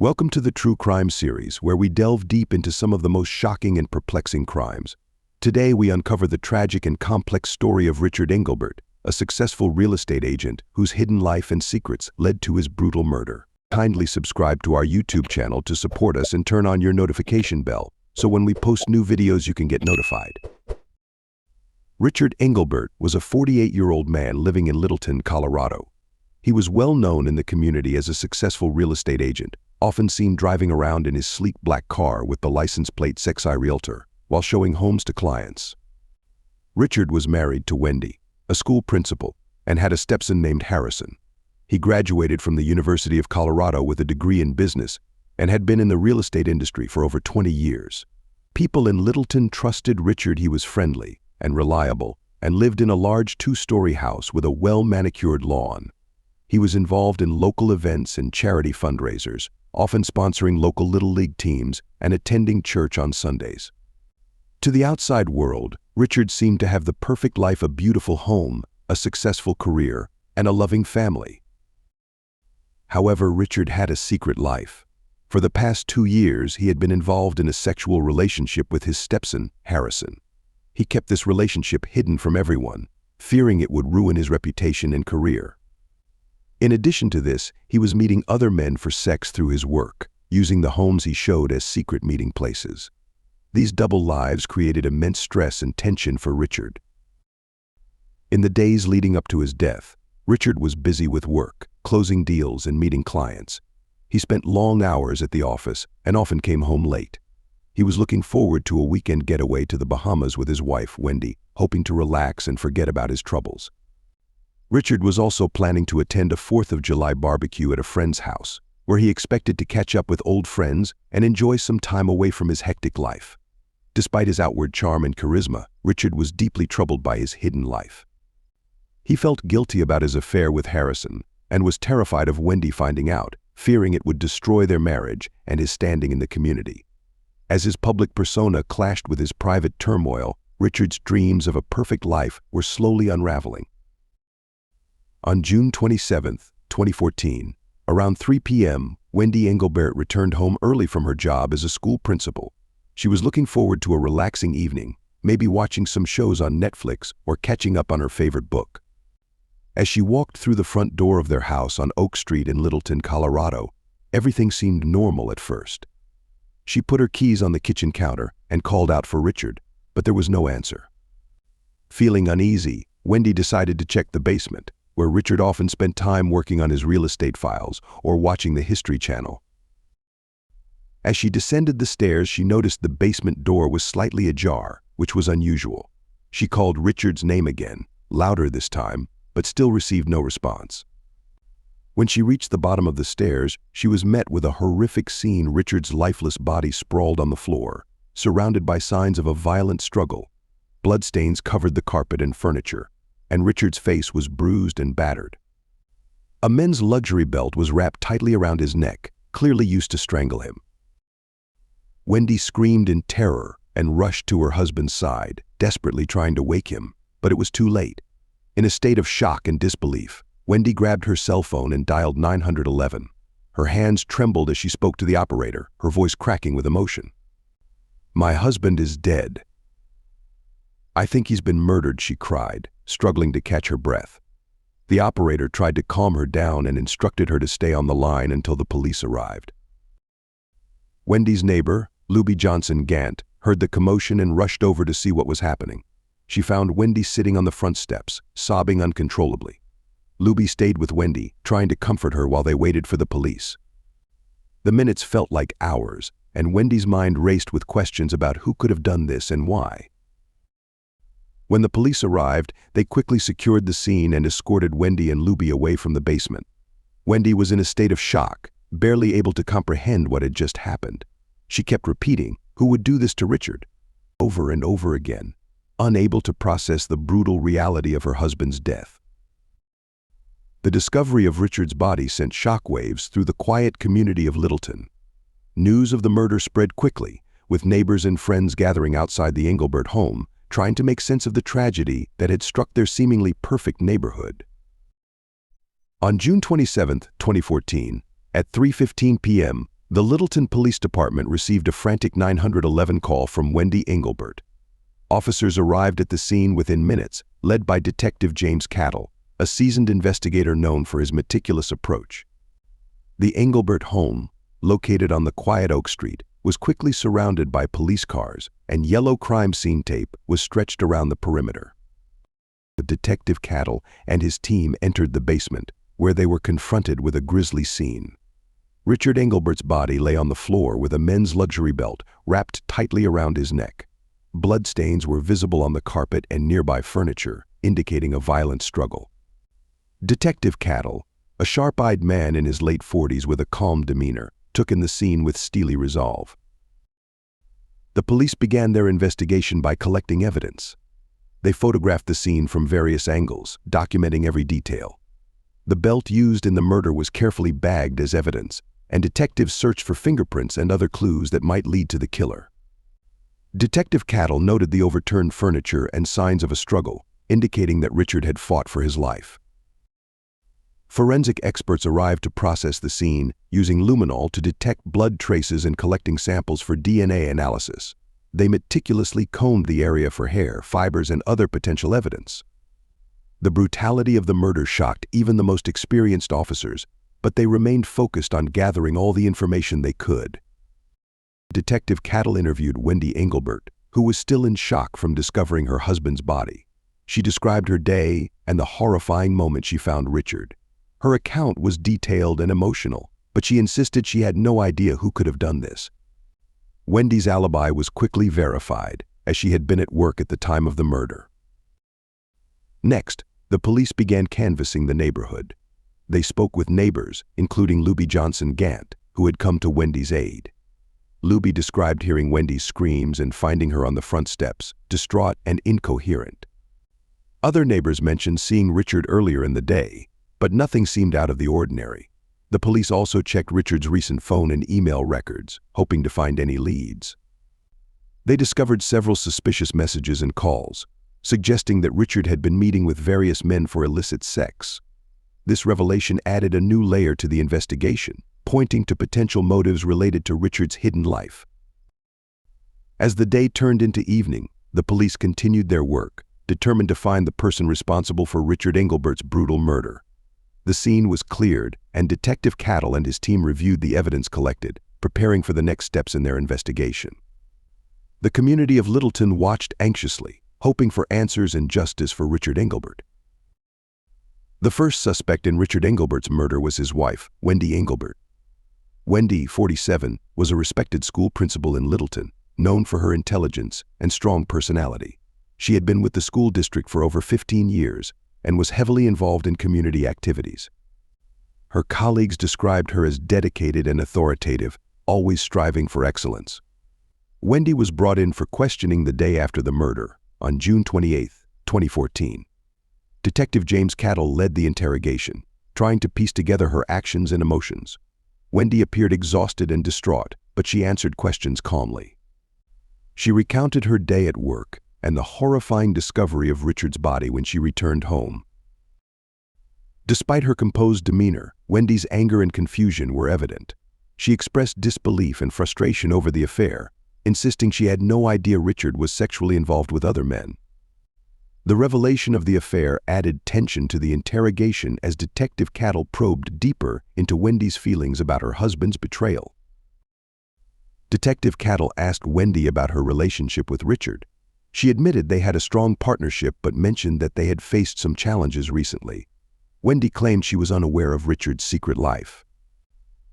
Welcome to the True Crime series, where we delve deep into some of the most shocking and perplexing crimes. Today we uncover the tragic and complex story of Richard Engelbert, a successful real estate agent whose hidden life and secrets led to his brutal murder. Kindly subscribe to our YouTube channel to support us and turn on your notification bell, so when we post new videos you can get notified. Richard Engelbert was a 48-year-old man living in Littleton, Colorado. He was well known in the community as a successful real estate agent, often seen driving around in his sleek black car with the license plate Sexy Realtor, while showing homes to clients. Richard was married to Wendy, a school principal, and had a stepson named Harrison. He graduated from the University of Colorado with a degree in business and had been in the real estate industry for over 20 years. People in Littleton trusted Richard. He was friendly and reliable and lived in a large two-story house with a well-manicured lawn. He was involved in local events and charity fundraisers, often sponsoring local Little League teams and attending church on Sundays. To the outside world, Richard seemed to have the perfect life: a beautiful home, a successful career, and a loving family. However, Richard had a secret life. For the past 2 years, he had been involved in a sexual relationship with his stepson, Harrison. He kept this relationship hidden from everyone, fearing it would ruin his reputation and career. In addition to this, he was meeting other men for sex through his work, using the homes he showed as secret meeting places. These double lives created immense stress and tension for Richard. In the days leading up to his death, Richard was busy with work, closing deals and meeting clients. He spent long hours at the office and often came home late. He was looking forward to a weekend getaway to the Bahamas with his wife, Wendy, hoping to relax and forget about his troubles. Richard was also planning to attend a 4th of July barbecue at a friend's house, where he expected to catch up with old friends and enjoy some time away from his hectic life. Despite his outward charm and charisma, Richard was deeply troubled by his hidden life. He felt guilty about his affair with Harrison and was terrified of Wendy finding out, fearing it would destroy their marriage and his standing in the community. As his public persona clashed with his private turmoil, Richard's dreams of a perfect life were slowly unraveling. On June 27, 2014, around 3 p.m., Wendy Engelbert returned home early from her job as a school principal. She was looking forward to a relaxing evening, maybe watching some shows on Netflix or catching up on her favorite book. As she walked through the front door of their house on Oak Street in Littleton, Colorado, everything seemed normal at first. She put her keys on the kitchen counter and called out for Richard, but there was no answer. Feeling uneasy, Wendy decided to check the basement, where Richard often spent time working on his real estate files or watching the History Channel. As she descended the stairs, she noticed the basement door was slightly ajar, which was unusual. She called Richard's name again, louder this time, but still received no response. When she reached the bottom of the stairs, she was met with a horrific scene. Richard's lifeless body sprawled on the floor, surrounded by signs of a violent struggle. Bloodstains covered the carpet and furniture, and Richard's face was bruised and battered. A men's luxury belt was wrapped tightly around his neck, clearly used to strangle him. Wendy screamed in terror and rushed to her husband's side, desperately trying to wake him, but it was too late. In a state of shock and disbelief, Wendy grabbed her cell phone and dialed 911. Her hands trembled as she spoke to the operator, her voice cracking with emotion. "My husband is dead. I think he's been murdered," she cried, struggling to catch her breath. The operator tried to calm her down and instructed her to stay on the line until the police arrived. Wendy's neighbor, Luby Johnson Gant, heard the commotion and rushed over to see what was happening. She found Wendy sitting on the front steps, sobbing uncontrollably. Luby stayed with Wendy, trying to comfort her while they waited for the police. The minutes felt like hours, and Wendy's mind raced with questions about who could have done this and why. When the police arrived, they quickly secured the scene and escorted Wendy and Luby away from the basement. Wendy was in a state of shock, barely able to comprehend what had just happened. She kept repeating, "Who would do this to Richard?" over and over again, unable to process the brutal reality of her husband's death. The discovery of Richard's body sent shockwaves through the quiet community of Littleton. News of the murder spread quickly, with neighbors and friends gathering outside the Engelbert home, trying to make sense of the tragedy that had struck their seemingly perfect neighborhood. On June 27, 2014, at 3:15 p.m., The Littleton Police Department received a frantic 911 call from Wendy Engelbert. Officers arrived at the scene within minutes, led by Detective James Cattle, a seasoned investigator known for his meticulous approach. The Engelbert home, located on the quiet Oak Street, was quickly surrounded by police cars, and yellow crime scene tape was stretched around the perimeter. Detective Cattle and his team entered the basement, where they were confronted with a grisly scene. Richard Engelbert's body lay on the floor with a men's luxury belt wrapped tightly around his neck. Bloodstains were visible on the carpet and nearby furniture, indicating a violent struggle. Detective Cattle, a sharp-eyed man in his late 40s with a calm demeanor, took in the scene with steely resolve. The police began their investigation by collecting evidence. They photographed the scene from various angles, documenting every detail. The belt used in the murder was carefully bagged as evidence, and detectives searched for fingerprints and other clues that might lead to the killer. Detective Cattle noted the overturned furniture and signs of a struggle, indicating that Richard had fought for his life. Forensic experts arrived to process the scene, using luminol to detect blood traces and collecting samples for DNA analysis. They meticulously combed the area for hair, fibers, and other potential evidence. The brutality of the murder shocked even the most experienced officers, but they remained focused on gathering all the information they could. Detective Cattle interviewed Wendy Engelbert, who was still in shock from discovering her husband's body. She described her day and the horrifying moment she found Richard. Her account was detailed and emotional, but she insisted she had no idea who could have done this. Wendy's alibi was quickly verified, as she had been at work at the time of the murder. Next, the police began canvassing the neighborhood. They spoke with neighbors, including Luby Johnson Gant, who had come to Wendy's aid. Luby described hearing Wendy's screams and finding her on the front steps, distraught and incoherent. Other neighbors mentioned seeing Richard earlier in the day, but nothing seemed out of the ordinary. The police also checked Richard's recent phone and email records, hoping to find any leads. They discovered several suspicious messages and calls, suggesting that Richard had been meeting with various men for illicit sex. This revelation added a new layer to the investigation, pointing to potential motives related to Richard's hidden life. As the day turned into evening, the police continued their work, determined to find the person responsible for Richard Engelbert's brutal murder. The scene was cleared, and Detective Cattle and his team reviewed the evidence collected, preparing for the next steps in their investigation. The community of Littleton watched anxiously, hoping for answers and justice for Richard Engelbert. The first suspect in Richard Engelbert's murder was his wife, Wendy Engelbert. Wendy, 47, was a respected school principal in Littleton, known for her intelligence and strong personality. She had been with the school district for over 15 years and was heavily involved in community activities. Her colleagues described her as dedicated and authoritative, always striving for excellence. Wendy was brought in for questioning the day after the murder, on June 28, 2014. Detective James Cattle led the interrogation, trying to piece together her actions and emotions. Wendy appeared exhausted and distraught, but she answered questions calmly. She recounted her day at work and the horrifying discovery of Richard's body when she returned home. Despite her composed demeanor, Wendy's anger and confusion were evident. She expressed disbelief and frustration over the affair, insisting she had no idea Richard was sexually involved with other men. The revelation of the affair added tension to the interrogation as Detective Cattle probed deeper into Wendy's feelings about her husband's betrayal. Detective Cattle asked Wendy about her relationship with Richard. She admitted they had a strong partnership but mentioned that they had faced some challenges recently. Wendy claimed she was unaware of Richard's secret life.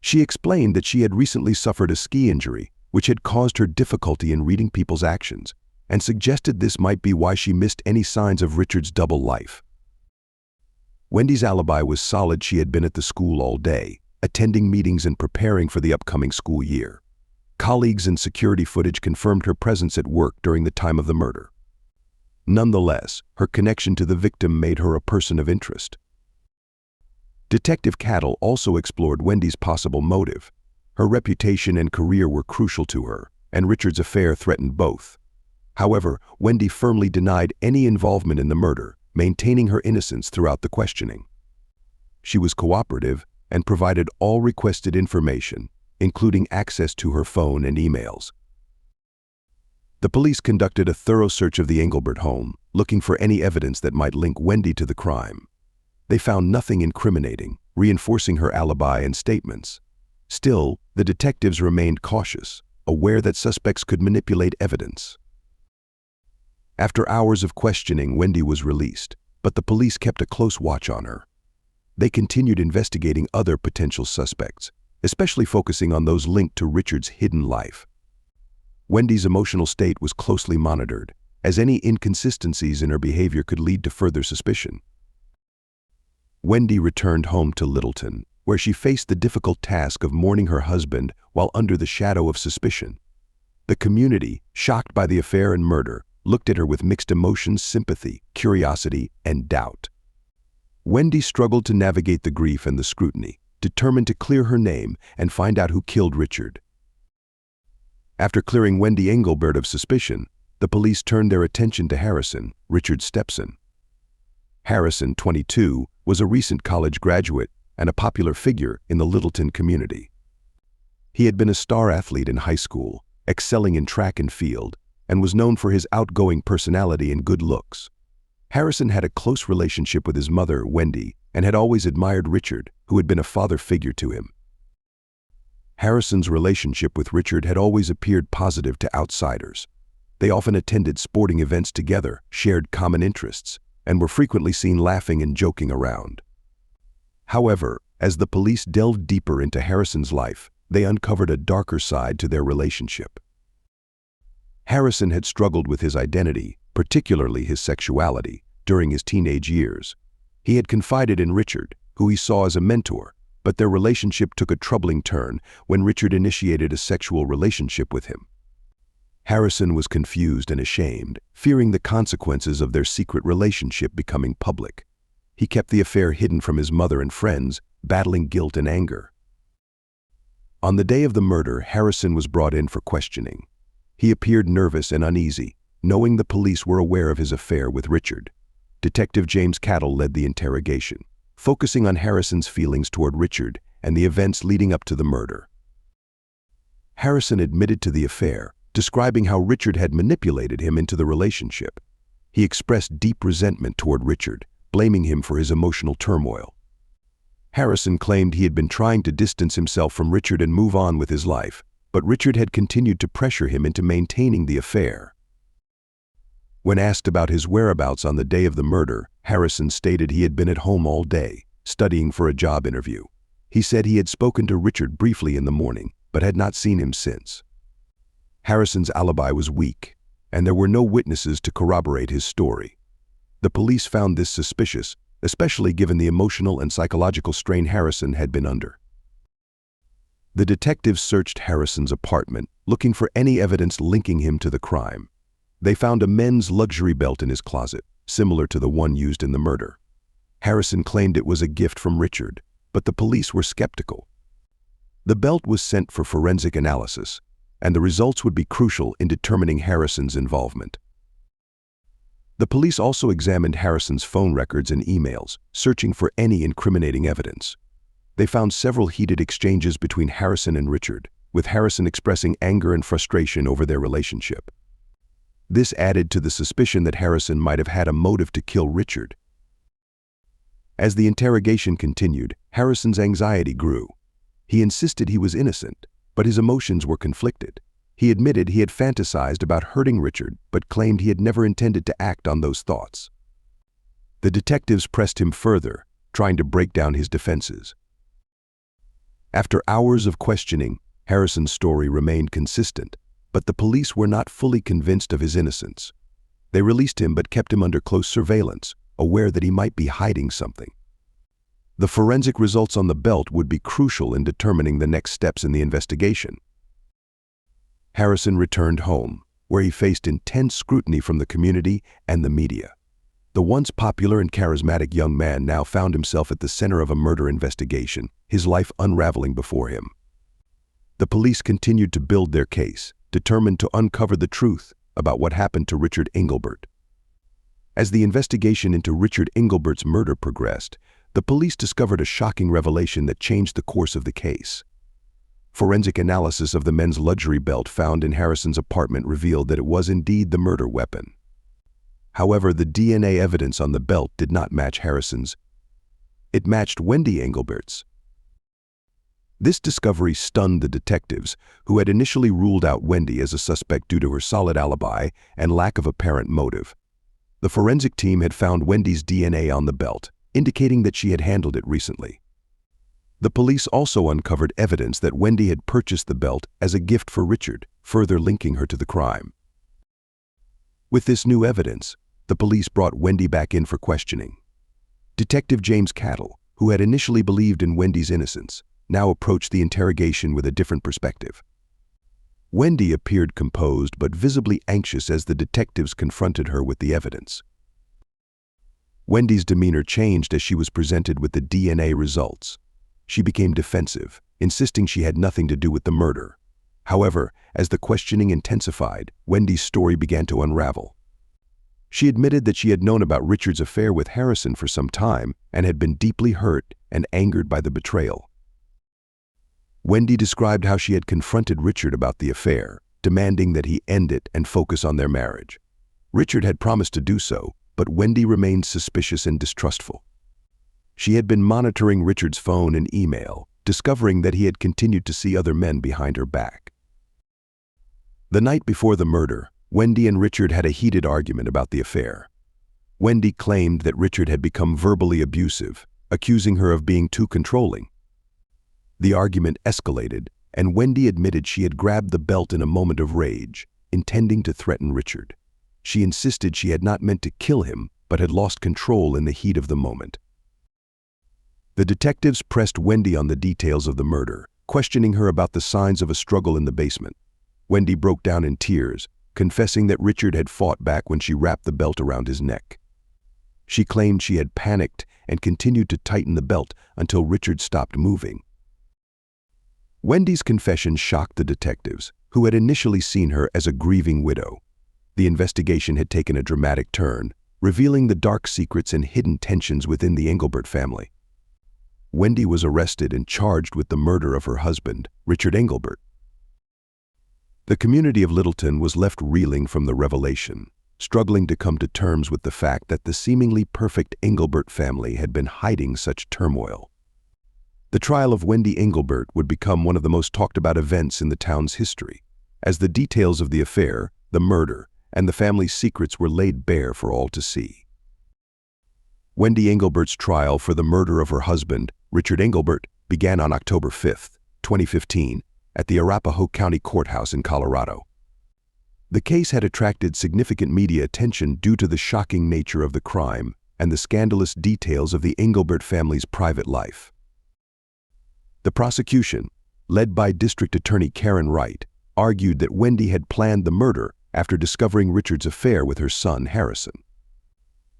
She explained that she had recently suffered a ski injury, which had caused her difficulty in reading people's actions, and suggested this might be why she missed any signs of Richard's double life. Wendy's alibi was solid. She had been at the school all day, attending meetings and preparing for the upcoming school year. Colleagues and security footage confirmed her presence at work during the time of the murder. Nonetheless, her connection to the victim made her a person of interest. Detective Cattle also explored Wendy's possible motive. Her reputation and career were crucial to her, and Richard's affair threatened both. However, Wendy firmly denied any involvement in the murder, maintaining her innocence throughout the questioning. She was cooperative and provided all requested information, including access to her phone and emails. The police conducted a thorough search of the Engelbert home, looking for any evidence that might link Wendy to the crime. They found nothing incriminating, reinforcing her alibi and statements. Still, the detectives remained cautious, aware that suspects could manipulate evidence. After hours of questioning, Wendy was released, but the police kept a close watch on her. They continued investigating other potential suspects, especially focusing on those linked to Richard's hidden life. Wendy's emotional state was closely monitored, as any inconsistencies in her behavior could lead to further suspicion. Wendy returned home to Littleton, where she faced the difficult task of mourning her husband while under the shadow of suspicion. The community, shocked by the affair and murder, looked at her with mixed emotions: sympathy, curiosity, and doubt. Wendy struggled to navigate the grief and the scrutiny, determined to clear her name and find out who killed Richard. After clearing Wendy Engelbert of suspicion, the police turned their attention to Harrison, Richard's stepson. Harrison, 22, was a recent college graduate and a popular figure in the Littleton community. He had been a star athlete in high school, excelling in track and field, and was known for his outgoing personality and good looks. Harrison had a close relationship with his mother, Wendy, and had always admired Richard, who had been a father figure to him. Harrison's relationship with Richard had always appeared positive to outsiders. They often attended sporting events together, shared common interests, and were frequently seen laughing and joking around. However, as the police delved deeper into Harrison's life, they uncovered a darker side to their relationship. Harrison had struggled with his identity, particularly his sexuality, during his teenage years. He had confided in Richard, who he saw as a mentor, but their relationship took a troubling turn when Richard initiated a sexual relationship with him. Harrison was confused and ashamed, fearing the consequences of their secret relationship becoming public. He kept the affair hidden from his mother and friends, battling guilt and anger. On the day of the murder, Harrison was brought in for questioning. He appeared nervous and uneasy, knowing the police were aware of his affair with Richard. Detective James Cattle led the interrogation, focusing on Harrison's feelings toward Richard and the events leading up to the murder. Harrison admitted to the affair, describing how Richard had manipulated him into the relationship. He expressed deep resentment toward Richard, blaming him for his emotional turmoil. Harrison claimed he had been trying to distance himself from Richard and move on with his life, but Richard had continued to pressure him into maintaining the affair. When asked about his whereabouts on the day of the murder, Harrison stated he had been at home all day, studying for a job interview. He said he had spoken to Richard briefly in the morning, but had not seen him since. Harrison's alibi was weak, and there were no witnesses to corroborate his story. The police found this suspicious, especially given the emotional and psychological strain Harrison had been under. The detectives searched Harrison's apartment, looking for any evidence linking him to the crime. They found a men's luxury belt in his closet, similar to the one used in the murder. Harrison claimed it was a gift from Richard, but the police were skeptical. The belt was sent for forensic analysis, and the results would be crucial in determining Harrison's involvement. The police also examined Harrison's phone records and emails, searching for any incriminating evidence. They found several heated exchanges between Harrison and Richard, with Harrison expressing anger and frustration over their relationship. This added to the suspicion that Harrison might have had a motive to kill Richard. As the interrogation continued, Harrison's anxiety grew. He insisted he was innocent, but his emotions were conflicted. He admitted he had fantasized about hurting Richard, but claimed he had never intended to act on those thoughts. The detectives pressed him further, trying to break down his defenses. After hours of questioning, Harrison's story remained consistent, but the police were not fully convinced of his innocence. They released him but kept him under close surveillance, aware that he might be hiding something. The forensic results on the belt would be crucial in determining the next steps in the investigation. Harrison returned home, where he faced intense scrutiny from the community and the media. The once popular and charismatic young man now found himself at the center of a murder investigation, his life unraveling before him. The police continued to build their case, determined to uncover the truth about what happened to Richard Engelbert. As the investigation into Richard Engelbert's murder progressed, the police discovered a shocking revelation that changed the course of the case. Forensic analysis of the men's luxury belt found in Harrison's apartment revealed that it was indeed the murder weapon. However, the DNA evidence on the belt did not match Harrison's. It matched Wendy Engelbert's. This discovery stunned the detectives, who had initially ruled out Wendy as a suspect due to her solid alibi and lack of apparent motive. The forensic team had found Wendy's DNA on the belt, indicating that she had handled it recently. The police also uncovered evidence that Wendy had purchased the belt as a gift for Richard, further linking her to the crime. With this new evidence, the police brought Wendy back in for questioning. Detective James Cattle, who had initially believed in Wendy's innocence, now approached the interrogation with a different perspective. Wendy appeared composed but visibly anxious as the detectives confronted her with the evidence. Wendy's demeanor changed as she was presented with the DNA results. She became defensive, insisting she had nothing to do with the murder. However, as the questioning intensified, Wendy's story began to unravel. She admitted that she had known about Richard's affair with Harrison for some time and had been deeply hurt and angered by the betrayal. Wendy described how she had confronted Richard about the affair, demanding that he end it and focus on their marriage. Richard had promised to do so, but Wendy remained suspicious and distrustful. She had been monitoring Richard's phone and email, discovering that he had continued to see other men behind her back. The night before the murder, Wendy and Richard had a heated argument about the affair. Wendy claimed that Richard had become verbally abusive, accusing her of being too controlling. The argument escalated, and Wendy admitted she had grabbed the belt in a moment of rage, intending to threaten Richard. She insisted she had not meant to kill him, but had lost control in the heat of the moment. The detectives pressed Wendy on the details of the murder, questioning her about the signs of a struggle in the basement. Wendy broke down in tears, confessing that Richard had fought back when she wrapped the belt around his neck. She claimed she had panicked and continued to tighten the belt until Richard stopped moving. Wendy's confession shocked the detectives, who had initially seen her as a grieving widow. The investigation had taken a dramatic turn, revealing the dark secrets and hidden tensions within the Engelbert family. Wendy was arrested and charged with the murder of her husband, Richard Engelbert. The community of Littleton was left reeling from the revelation, struggling to come to terms with the fact that the seemingly perfect Engelbert family had been hiding such turmoil. The trial of Wendy Engelbert would become one of the most talked about events in the town's history, as the details of the affair, the murder, and the family's secrets were laid bare for all to see. Wendy Engelbert's trial for the murder of her husband, Richard Engelbert, began on October 5, 2015, at the Arapahoe County Courthouse in Colorado. The case had attracted significant media attention due to the shocking nature of the crime and the scandalous details of the Engelbert family's private life. The prosecution, led by District Attorney Karen Wright, argued that Wendy had planned the murder after discovering Richard's affair with her son, Harrison.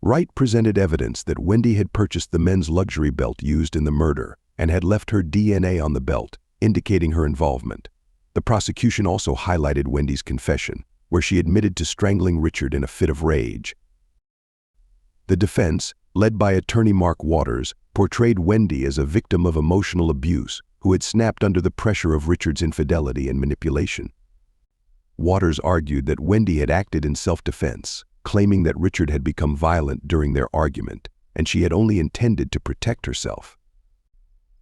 Wright presented evidence that Wendy had purchased the men's luxury belt used in the murder and had left her DNA on the belt, indicating her involvement. The prosecution also highlighted Wendy's confession, where she admitted to strangling Richard in a fit of rage. The defense, led by attorney Mark Waters, portrayed Wendy as a victim of emotional abuse who had snapped under the pressure of Richard's infidelity and manipulation. Waters argued that Wendy had acted in self-defense, claiming that Richard had become violent during their argument, and she had only intended to protect herself.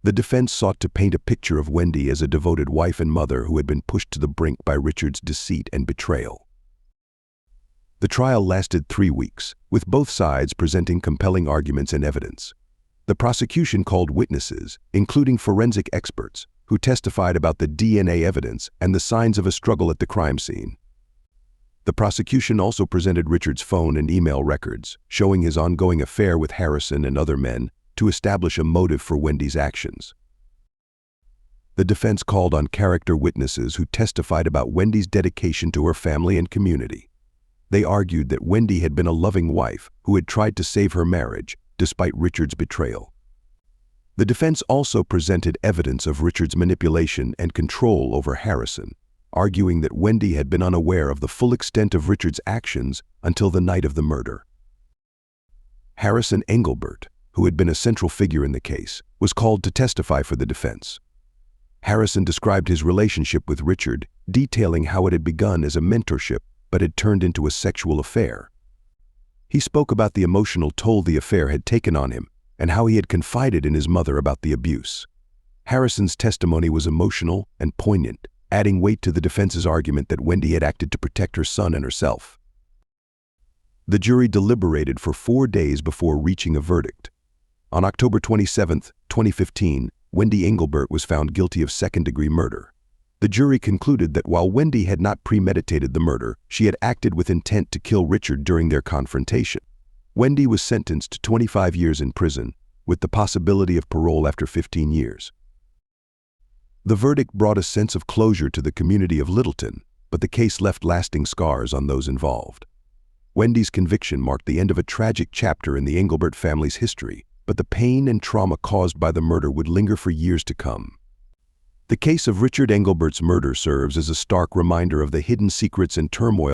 The defense sought to paint a picture of Wendy as a devoted wife and mother who had been pushed to the brink by Richard's deceit and betrayal. The trial lasted 3 weeks, with both sides presenting compelling arguments and evidence. The prosecution called witnesses, including forensic experts, who testified about the DNA evidence and the signs of a struggle at the crime scene. The prosecution also presented Richard's phone and email records, showing his ongoing affair with Harrison and other men, to establish a motive for Wendy's actions. The defense called on character witnesses who testified about Wendy's dedication to her family and community. They argued that Wendy had been a loving wife who had tried to save her marriage, despite Richard's betrayal. The defense also presented evidence of Richard's manipulation and control over Harrison, arguing that Wendy had been unaware of the full extent of Richard's actions until the night of the murder. Harrison Engelbert, who had been a central figure in the case, was called to testify for the defense. Harrison described his relationship with Richard, detailing how it had begun as a mentorship but had turned into a sexual affair. He spoke about the emotional toll the affair had taken on him and how he had confided in his mother about the abuse. Harrison's testimony was emotional and poignant, adding weight to the defense's argument that Wendy had acted to protect her son and herself. The jury deliberated for 4 days before reaching a verdict. On October 27, 2015, Wendy Engelbert was found guilty of second-degree murder. The jury concluded that while Wendy had not premeditated the murder, she had acted with intent to kill Richard during their confrontation. Wendy was sentenced to 25 years in prison, with the possibility of parole after 15 years. The verdict brought a sense of closure to the community of Littleton, but the case left lasting scars on those involved. Wendy's conviction marked the end of a tragic chapter in the Engelbert family's history, but the pain and trauma caused by the murder would linger for years to come. The case of Richard Engelbert's murder serves as a stark reminder of the hidden secrets and turmoil